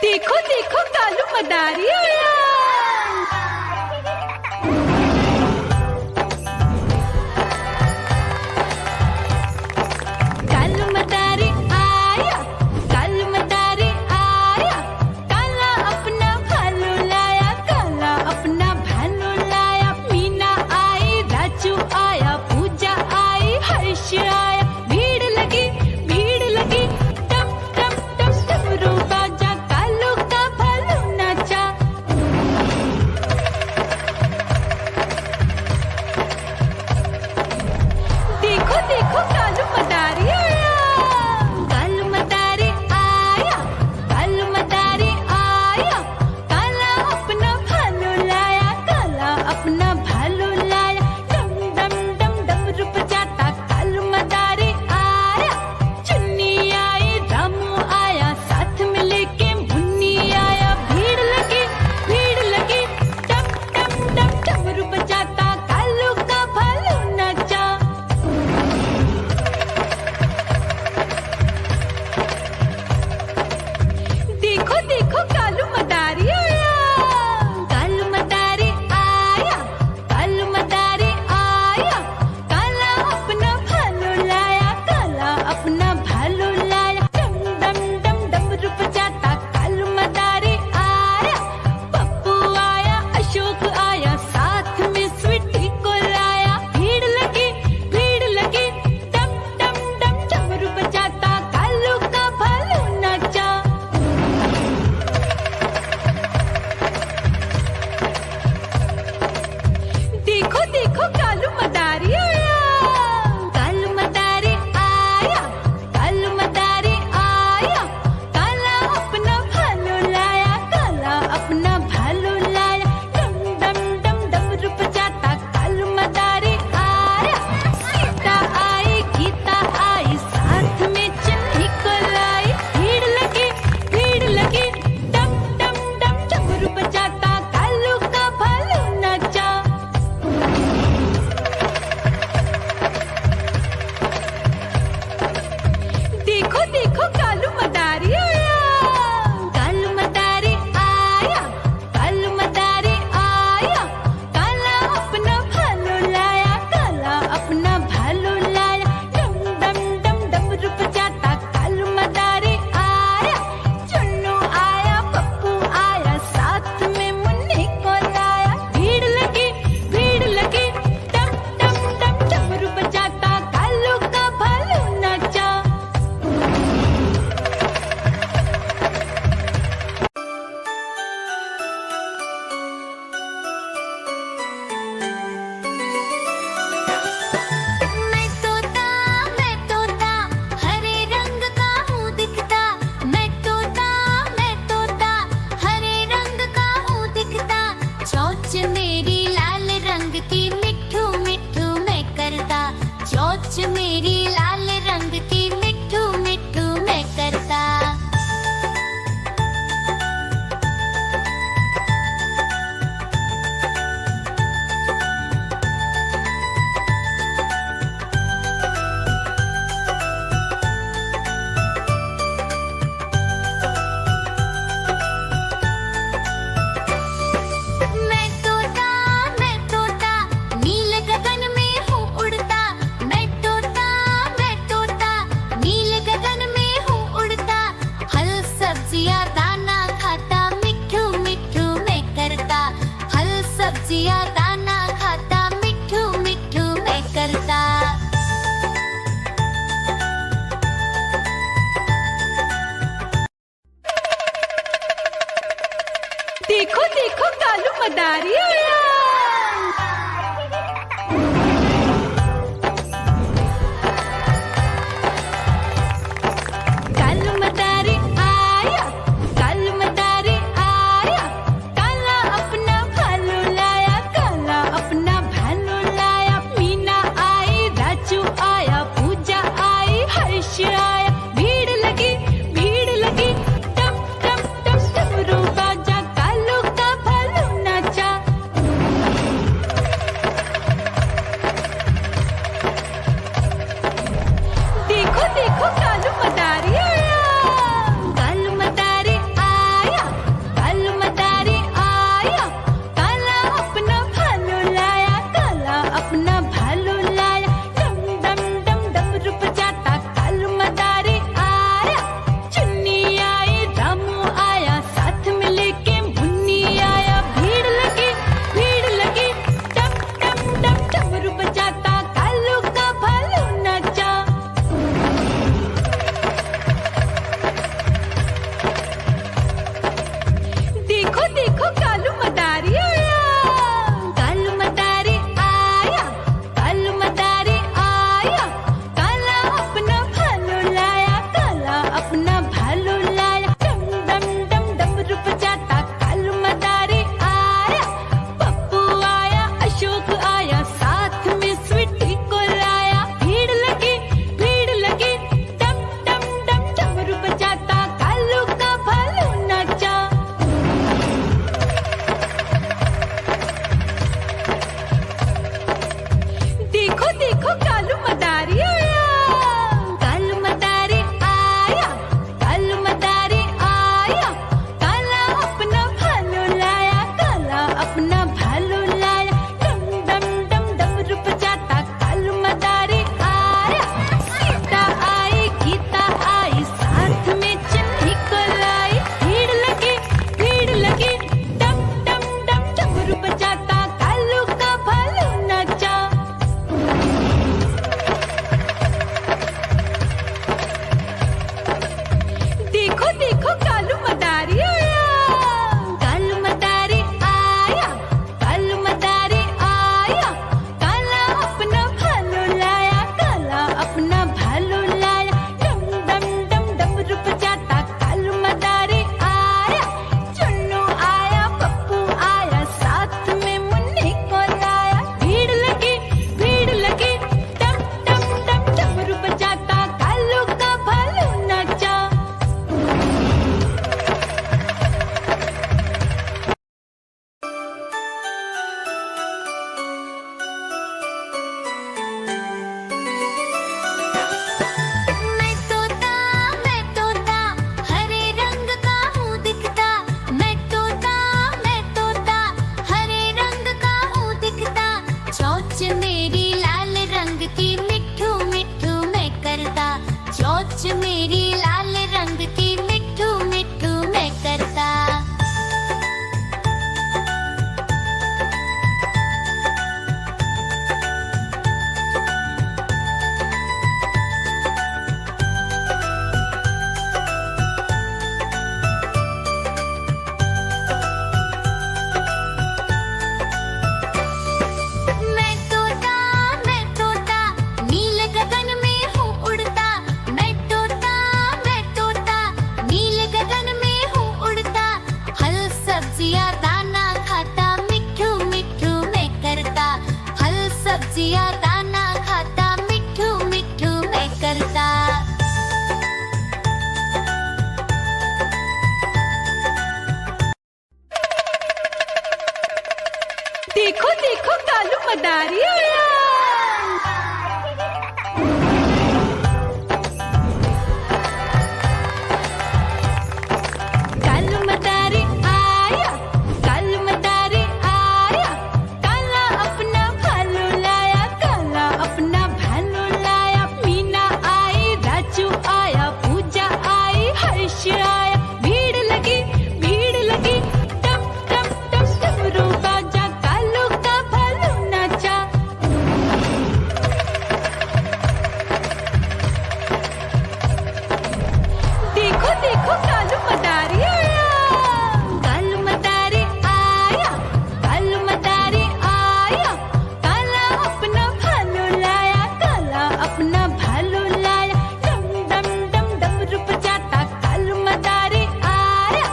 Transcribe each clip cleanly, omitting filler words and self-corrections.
देखो देखो कालू मदारी आया। कालू मदारी आया, कालू मदारी आया। काला अपना भालू लाया, काला अपना भालू लाया। मीना आई, राजू आया, पूजा आई, हर्ष आया। भीड़ लगी टम टम टम डमरू बाजा, कालू का भालू नाचा। देखो देखो कालू मदारी आया, कालू मदारी आया, कालू मदारी आया। काला अपना भालू लाया, काला अपना भालू लाया। डम डम डम डमरू बजाता कालू मदारी आया। चुन्नी आई, रामू आया, साथ में लेके मुन्नी आया। भीड़ लगी टम टम टम डमरू बजाता कालू का भालू नाचा। देखो देखो कालू मदारी आया, कालू मदारी आया, कालू मदारी आया। काला अपना भालू लाया, काला अपना भालू लाया। डम डम डम डमरू बजाता कालू मदारी आया। पप्पू आया, अशोक आया, साथ में स्वीटी को लाया। भीड़ लगी टम टम टम डमरू बजाता कालू का भालू नाचा। देखो देखो कालू मदारी आया, कालू मदारी आया, कालू मदारी आया। काला अपना भालू लाया, काला अपना भालू लाया। डम डम डम डमरू बजाता कालू मदारी आया। सीता आई, गीता आई, साथ में चन्नी को लाई। भीड़ लगी टम टम टम डमरू बजाता कालू का भालू नाचा। देखो देखो कालू मदारी आया, कालू मदारी आया, कालू मदारी आया। काला अपना भालू लाया, काला अपना भालू लाया। डम डम डम डमरू बजाता कालू मदारी आया। चुन्नू आया, पप्पू आया, साथ में मुन्नी को लाया। भीड़ लगी टम टम टम डमरू बजाता कालू का भालू नाचा। मैं तोता हरे रंग का हूँ दिखता। मैं तोता हरे रंग का हूँ दिखता। चोंच मेरी लाल रंग की, मिट्ठू मिट्ठू मैं करता। चोंच मेरी लाल रंग की, मिट्ठू मिट्ठू मैं करता। मैं तोता नील गगन में हूँ उड़ता। मैं तोता नील गगन में हूँ उड़ता। फल सब्जियाँ दाना खाता, मिट्ठू मिट्ठू मैं करता। फल सब्जियाँ दाना खाता, मिट्ठू मिट्ठू मैं करता। देखो देखो कालू मदारी आया। कालू मदारी आया, कालू मदारी आया। काला अपना भालू लाया, काला अपना भालू लाया। मीना आई, राजू आया, पूजा आई, हर्ष आया। भीड़ लगी टम टम टम डमरू बाजा, कालू का भालू नाचा। मदारी उड़ा। कालू मदारी आया, कालू मदारी आया, काला अपना भालू लाया, काला अपना भालू लाया। मीना आई, राजू आया, पूजा आई, हर्ष आया। भीड़ लगी टम टम टम डमरू बाजा, कालू का भालू नाचा। देखो देखो कालू मदारी आया, कालू मदारी आया, कालू मदारी आया, काला अपना भालू लाया, काला अपना भालू लाया। डम डम डम डमरू बजाता कालू मदारी आया।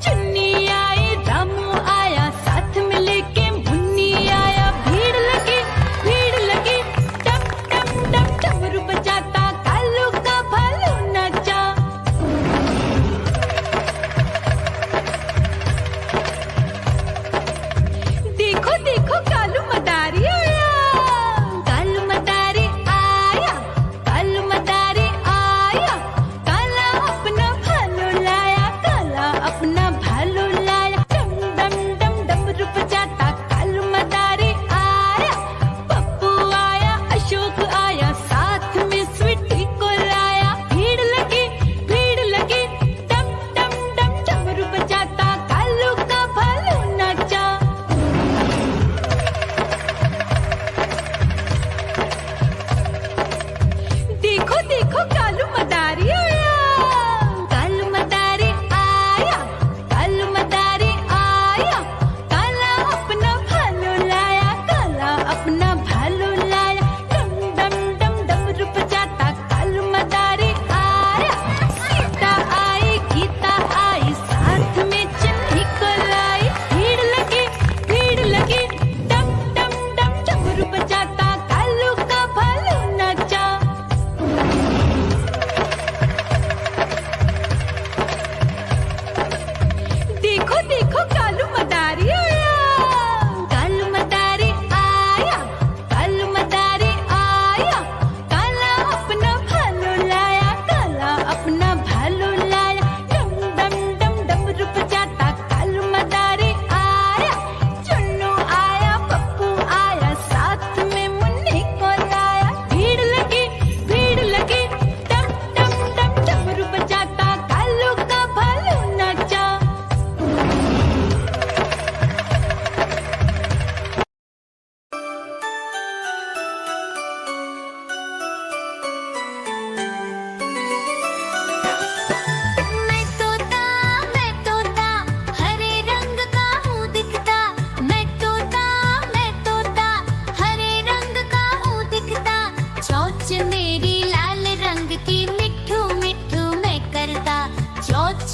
चुन्नी आई, रामू आया, साथ में लेके मुन्नी आया। भीड़ लगी टम टम टम डमरू बजाता कालू का भालू नाचा। देखो देखो कालू मदारी आया, कालू मदारी आया, कालू मदारी आया, काला अपना भालू लाया, काला अपना भालू लाया। डम डम डम डमरू बजाता कालू मदारी आया। पप्पू आया, अशोक आया, साथ में स्वीटी को लाया। भीड़ लगी टम टम डम डमरू बजाता कालू का भालू नाचा। देखो देखो कालू मदारी आया, कालू मदारी आया, कालू मदारी आया, काला अपना भालू लाया, काला अपना भालू लाया। डम डम डम डमरू बजाता कालू मदारी आया। सीता आई, गीता आई, साथ में चन्नी को लाई। भीड़ लगी टम टम डम डमरू बजाता कालू का भालू नाचा। देखो देखो कालू मदारी आया, कालू मदारी आया, कालू मदारी आया, काला अपना भालू लाया, काला अपना भालू लाया। डम डम डम डमरू बजाता कालू मदारी आया। चुन्नू आया, पप्पू आया, साथ में मुन्नी को लाया। भीड़ लगी टम टम टम डमरू बजाता कालू का भालू नाचा। मैं तोता हरे रंग का हूँ दिखता। मैं तोता हरे रंग का हूँ दिखता। चोंच मेरी लाल रंग की, मिट्ठू मिट्ठू मैं करता। चोंच